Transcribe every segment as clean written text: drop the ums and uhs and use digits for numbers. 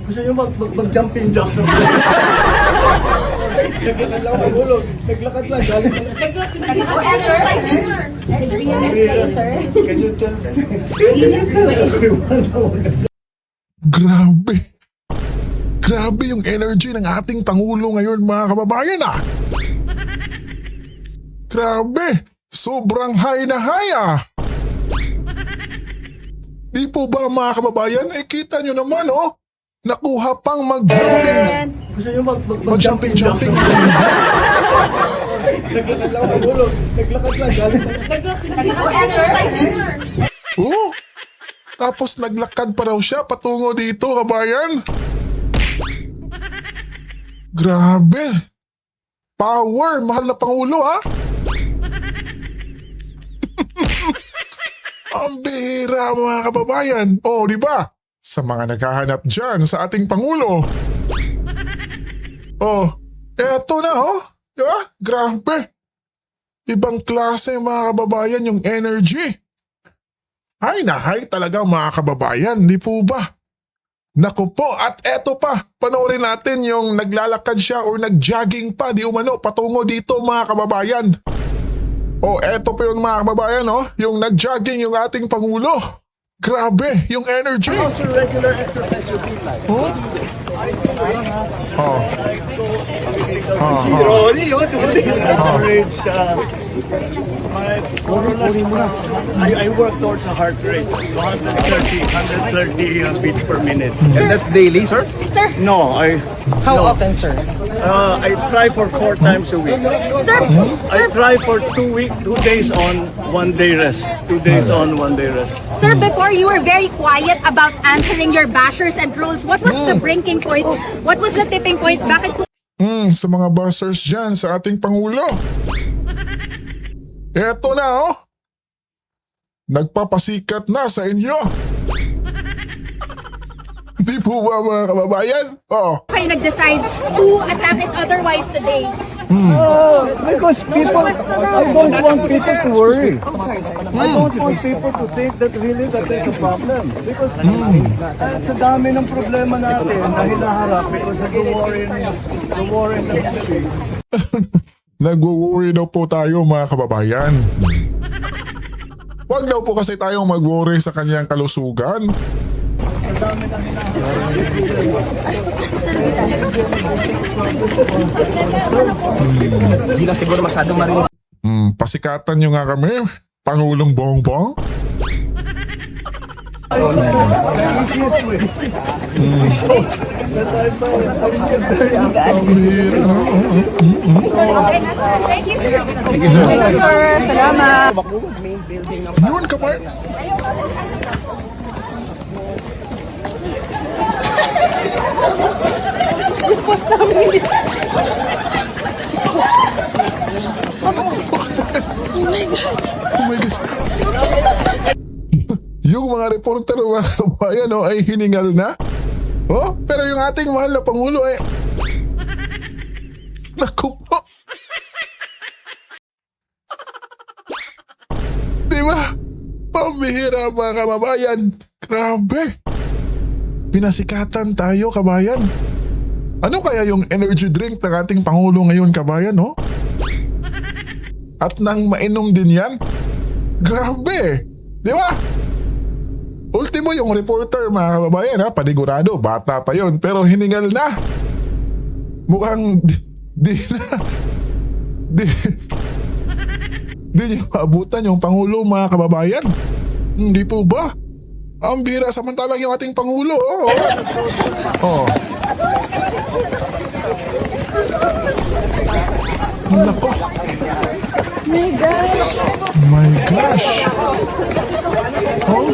Gusto nyo mag-jumping jacks? Naglakad lang sa gulog. Naglakad lang. Exercise yun, sir. Exercise, sir. Can you tell everyone? Grabe. Grabe yung energy ng ating Pangulo ngayon mga kababayan ah. Grabe. Sobrang high na high ah. Di po ba mga kababayan? Eh kita nyo naman oh. Nakuha pang mag-jumping. Gusto nyo Mag-jumping. Naglakad lang sa gulog. Naglakad lang. Exercise yun, sir. Oh. Tapos naglakad pa raw siya patungo dito kabayan. Grabe. Power. Mahal na Pangulo ha. Ang bihira mga kababayan. Oh, di ba? Sa mga naghahanap dyan sa ating Pangulo. Oh, eto na oh. Diba? Grabe. Ibang klase mga kababayan yung energy. Ay na hay talaga mga kababayan, di po ba? Naku po, at eto pa, panoorin natin yung naglalakad siya or nag-jogging pa, di umano, patungo dito mga kababayan. Oh, eto pa yun mga kababayan, oh, yung nag-jogging yung ating Pangulo. Grabe, yung energy. How's your regular exercise routine like? Oh? Oh. Rolly, yun. Average, I work towards a heart rate. So 130 beats per minute. And that's daily, sir? No, How no. often, sir? I try for 4 times a week. Sir, I try for 2 days on, 1 day rest. 2 days on, 1 day rest. Sir, before you were very quiet about answering your bashers and trolls. What was the breaking point? What was the tipping point? Bakit po Sa mga busters dyan sa ating Pangulo. Eto na oh. Nagpapasikat na sa inyo. Di po ba mga kababayan? Oh. kayo nag-decide to attack it otherwise today? Because people, I don't want people to worry. I don't want people to think that really that is a problem. Because sa dami ng problema natin na hinaharap because of the war in the country. Nag-worry daw po tayo mga kababayan. Huwag daw po kasi tayong mag-worry sa kanyang kalusugan. Hindi na siguro masyadong marinig. Pasikatan nyo nga kami, Pangulong Bongbong. Ang hira. Thank you, sir. Salamat. Yun ka pa. Oh my God. Yung mga reporter mga kabayan oh, ay hiningal na. Oh, pero yung ating mahal na Pangulo ay... Naku po. Diba? Pambihira mga kababayan. Grabe. Pinasikatan tayo kabayan. Ano kaya yung energy drink ng ating Pangulo ngayon kabayan no? At nang mainom din yan? Grabe. Di ba? Ultimo yung reporter mga kababayan ha, panigurado, bata pa yon pero hiningal na. Mukhang di niyo maabutan yung Pangulo mga kababayan. Hindi po ba? Ang bira samantalang yung ating Pangulo. Oh. Nako. My gosh. Oh.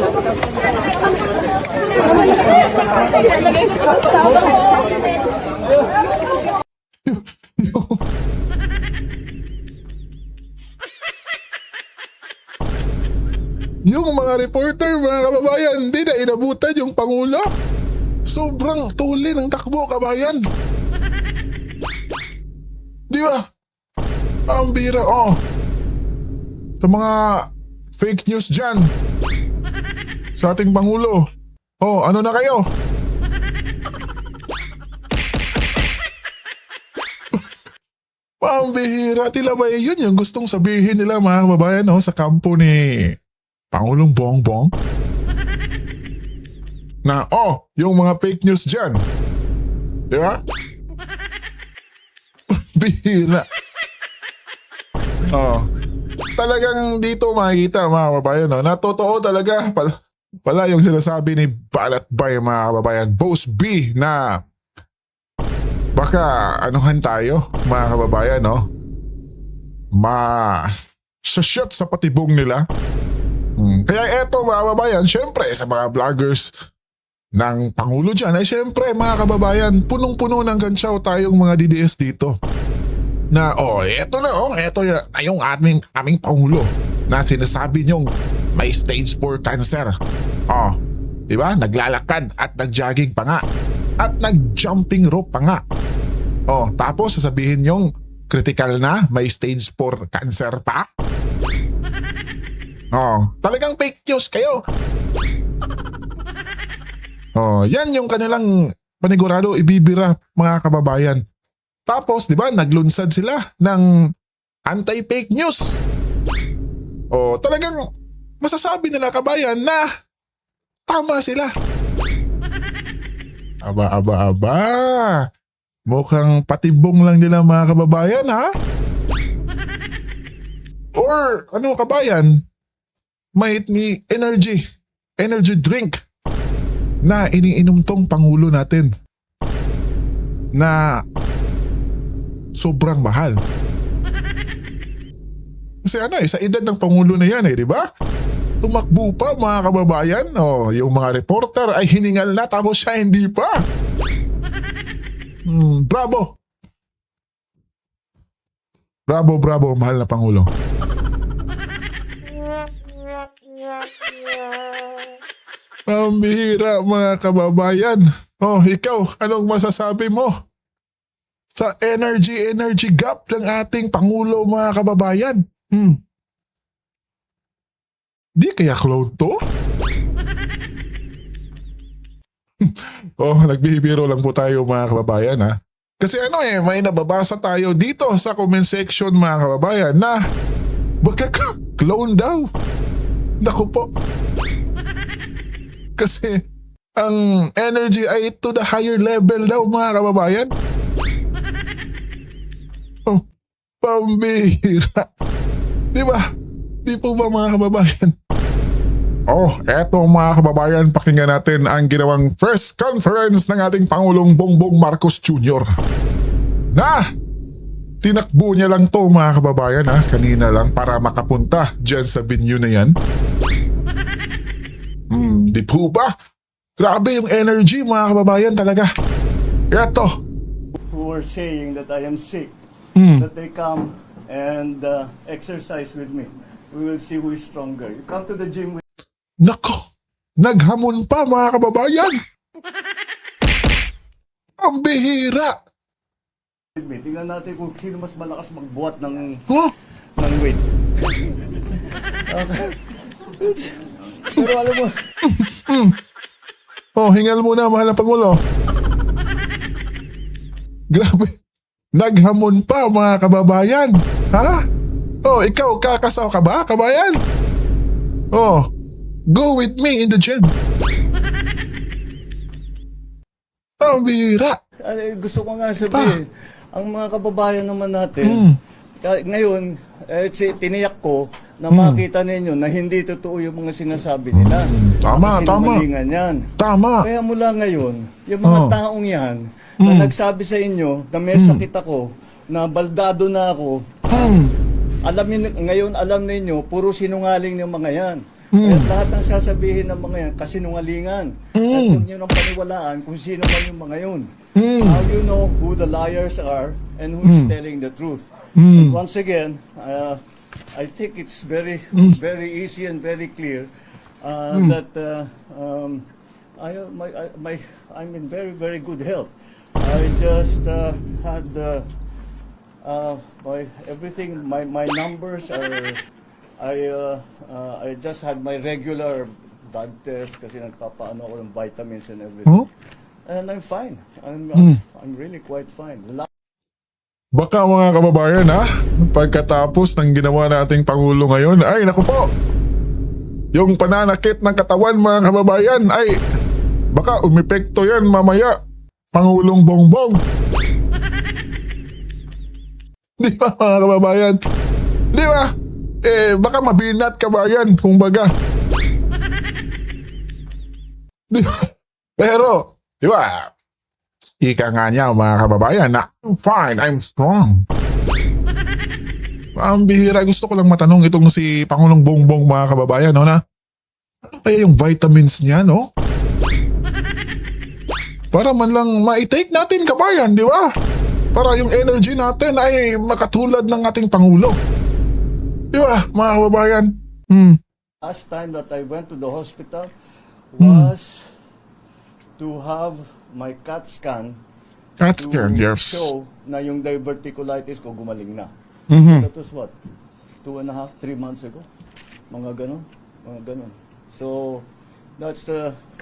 Yung mga reporter, mga kababayan, hindi na inabutan yung Pangulo. Sobrang tuli ng takbo, kabayan. Di ba? Ang bira, oh. Sa mga fake news dyan, sa ating Pangulo. Oh, ano na kayo? Pambihira, tila ba yun yung gustong sabihin nila mga kababayan no, sa kampo ni Pangulong Bongbong? Na, yung mga fake news dyan. Di ba? Bihira. Talagang dito makikita mga kababayan no, na totoo talaga pala yung sinasabi ni Balatbay mga kababayan, Boss B, na baka anuhan tayo mga kababayan no, ma-shot sa patibong nila. Kaya eto mga kababayan, syempre sa mga vloggers ng Pangulo dyan ay syempre mga kababayan, punong-puno ng gantsaw tayong mga DDS dito. Na eto na eto yung aming Pangulo na sinasabi niyong may stage 4 cancer. Diba? Naglalakad at nagjogging pa nga. At nag-jumping rope pa nga. Tapos sasabihin niyong critical na, may stage 4 cancer pa. Talagang fake news kayo. Yan yung kanilang panigurado ibibira mga kababayan. Tapos, di ba, naglunsad sila ng anti-fake news. Talagang masasabi nila kabayan na tama sila. Aba. Mukhang patibong lang nila mga kababayan, ha? Or, kabayan, may energy drink na iniinom tong Pangulo natin na sobrang mahal. Kasi sa edad ng Pangulo na yan di ba? Tumakbo pa mga kababayan. Yung mga reporter ay hiningal na tapos siya hindi pa. Bravo! Bravo, mahal na Pangulo. Pambihira mga kababayan. Ikaw, anong masasabi mo sa energy gap ng ating Pangulo mga kababayan? Di kaya clone to? Nagbibiro lang po tayo mga kababayan ha. Kasi may nababasa tayo dito sa comment section mga kababayan na baka clone daw. Naku po. Kasi ang energy ay to the higher level daw mga kababayan. Pambihira. Di ba? Di po ba mga kababayan? Eto mga kababayan, pakinggan natin ang ginawang press conference ng ating Pangulong Bongbong Marcos Jr. Na tinakbo niya lang to mga kababayan kanina lang para makapunta dyan sa venue na yan. Di po ba? Grabe yung energy mga kababayan talaga. Eto. Who are saying that I am sick, that they come and exercise with me. We will see who is stronger. You come to the gym with Nako, naghamon pa mga kababayan. Ang bihira. me. Tingnan natin kung sino mas malakas magbuhat ng Huh? weight. Okay. Pero alam mo, Hingal muna mahal na Pangulo. Grabe. Naghamon pa mga kababayan. Ha? Ikaw kakasaw ka ba kabayan? Go with me in the gym. Ang bihira. gusto ko nga sabihin, ang mga kababayan naman natin, ngayon, tiniyak ko na makita ninyo na hindi totoo yung mga sinasabi nila. Tama. Sinungalingan yan. Tama. Kaya mula ngayon, yung mga taong yan, na nagsabi sa inyo na may sakit ako, na baldado na ako, alam ninyo, puro sinungaling ng mga yan. Kaya lahat ng sasabihin ng mga yan, kasinungalingan. At huwag nyo nang paniwalaan kung sino man yung mga yun. How you know who the liars are and who is telling the truth. And once again, I think it's very easy and very clear that I'm in very good health. I just had my numbers are. I just had my regular blood test kasi nagpapaano ako ng vitamins and everything. And I'm fine. I'm really quite fine. Baka mga kababayan ha, pagkatapos ng ginawa nating Pangulo ngayon, ay naku po, yung pananakit ng katawan mga kababayan ay baka umepekto yan mamaya, Pangulong Bongbong. Di ba mga kababayan? Di ba? Baka mabinat kabayan, kumbaga. Di ba? Pero, di ba? Ika nga niya mga kababayan na I'm fine, I'm strong. Ang bihira, gusto ko lang matanong itong si Pangulong Bongbong mga kababayan, no, na ano kaya yung vitamins niya, no? Para man lang ma-take natin kabayan, di ba? Para yung energy natin ay makatulad ng ating Pangulo. Di ba mga kababayan? Last time that I went to the hospital was to have my CAT scan CAT scan, to yes. show na yung diverticulitis ko gumaling na. That was what? 2.5, 3 months ago? Mga ganun. So, that's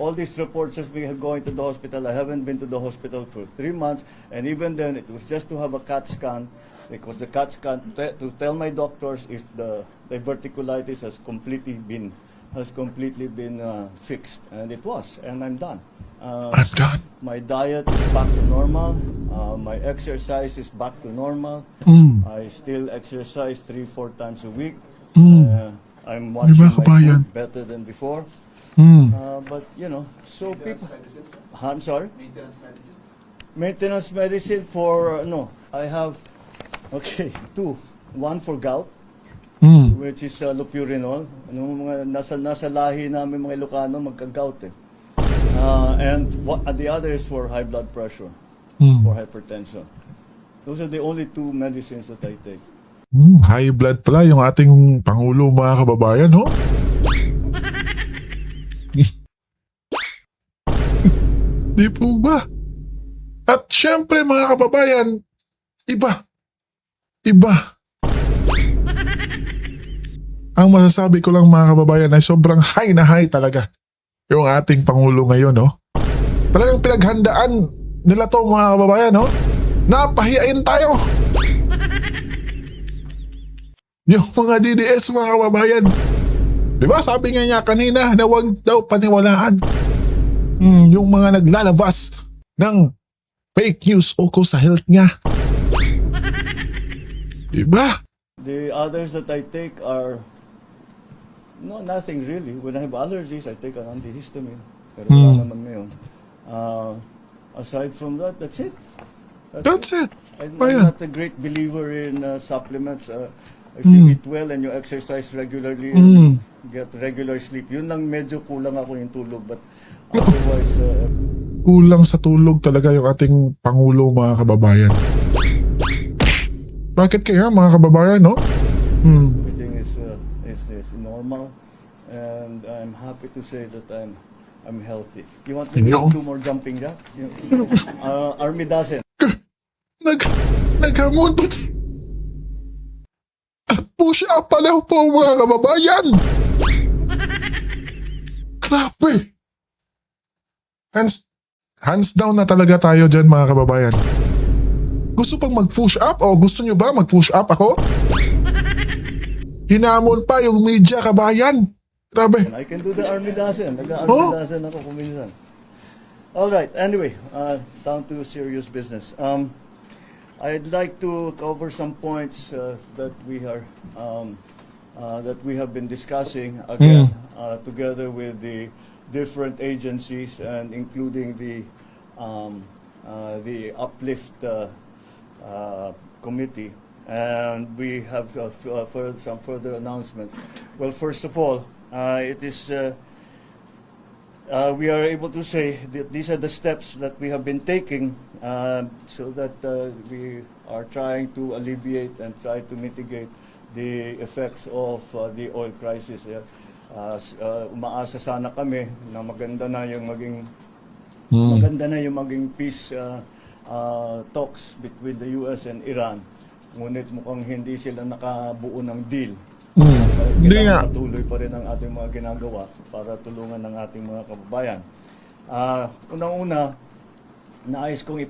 all these reports of me going to the hospital. I haven't been to the hospital for 3 months, and even then, it was just to have a CAT scan, because the CAT scan to tell my doctors if the diverticulitis has completely been fixed, and it was, and I'm done. I'm done. My diet is back to normal. My exercise is back to normal. I still exercise 3-4 times a week. I'm watching Diba, my kabayan? food better than before. But so people. I'm sorry. Maintenance medicine for no. I have 2. One for gout, which is lopurinol. Mga nasa lahi namin mga Ilocano magka-gout eh. And the other is for high blood pressure, for hypertension. Those are the only 2 medicines that I take. High blood pala yung ating Pangulo mga kababayan, no? Di po ba? At syempre mga kababayan, iba. Ang masasabi ko lang mga kababayan ay sobrang high na high talaga yung ating Pangulo ngayon, no? Talagang pinaghandaan nila to mga kababayan, no? Napahiyain tayo. Yung mga DDS mga kababayan. Di ba sabi nga niya kanina na huwag daw paniwalaan. Yung mga naglalabas ng fake news ukol sa health niya. Di ba? The others that I take are nothing really. When I have allergies, I take an antihistamine. Pero wala naman ngayon. Aside from that, that's it. That's it. I'm Ayan. not a great believer in supplements. If you eat well and you exercise regularly and get regular sleep, yun lang medyo kulang ako yung tulog. But otherwise, Kulang sa tulog talaga yung ating Pangulo mga kababayan. Bakit kaya mga kababayan, no? everything is normal. And I'm happy to say that I'm healthy. You want me to No. do 2 more jumping jacks? Army doesn't. Naghamon po. At push up pala po mga kababayan. Grabe. Hands down na talaga tayo dyan mga kababayan. Gusto pang mag-push up o gusto nyo ba mag-push up ako? Hinamon pa yung media kabayan. Grabe. I can do the army dozen. Nag-army dozen ako kuminsan. All right. Anyway, down to serious business. I'd like to cover some points that we have been discussing again together with the different agencies and including the Uplift committee. And we have some further announcements. Well, first of all, it is we are able to say that these are the steps that we have been taking so that we are trying to alleviate and try to mitigate the effects of the oil crisis. Umaasa sana kami na maganda na yung maging peace talks between the US and Iran. Ngunit mukhang hindi sila nakabuo ng deal. Hindi nga. Patuloy pa rin ang ating mga ginagawa para tulungan ng ating mga kababayan. Unang-una, nais kong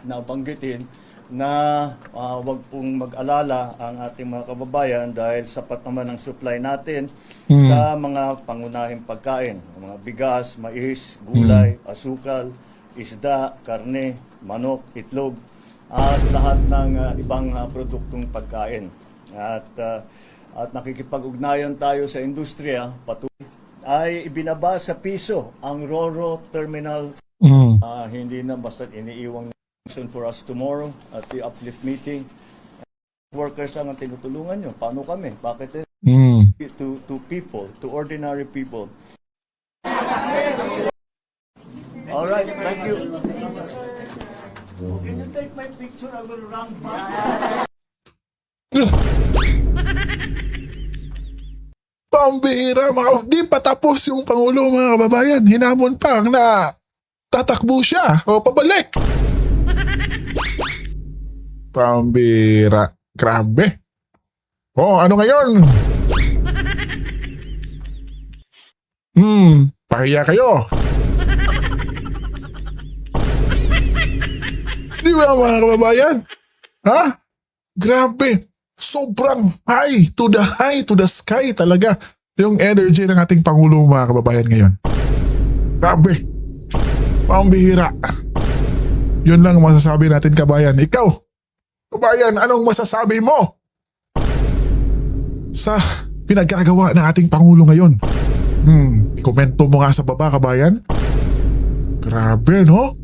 nabanggitin na wag pong mag-alala ang ating mga kababayan dahil sapat naman ang supply natin sa mga pangunahing pagkain, mga bigas, mais, gulay, asukal, isda, karne, manok, itlog, at lahat ng ibang produktong pagkain. At nakikipag-ugnayan tayo sa industriya, patuloy ay ibinaba sa piso ang Roro Terminal. Hindi na basta iniiwang for us tomorrow at the uplift meeting. Workers ang tinutulungan nyo. Paano kami? Bakit to people, to ordinary people? All right, thank you. Can you take my picture? I will run back. Pambihira, di pa tapos yung Pangulo mga kababayan. Hinamon pa na tatakbo siya o pabalik. Pambihira. Grabe. Ano ngayon? Pahiya kayo. Di ba mga kababayan? Ha? Grabe. Sobrang high to the sky talaga yung energy ng ating Pangulo mga kababayan ngayon. Grabe. Pambihira. Yun lang ang masasabi natin kabayan. Ikaw, kabayan, anong masasabi mo sa pinagkagawa ng ating Pangulo ngayon? I-komento mo nga sa baba kabayan. Grabe no?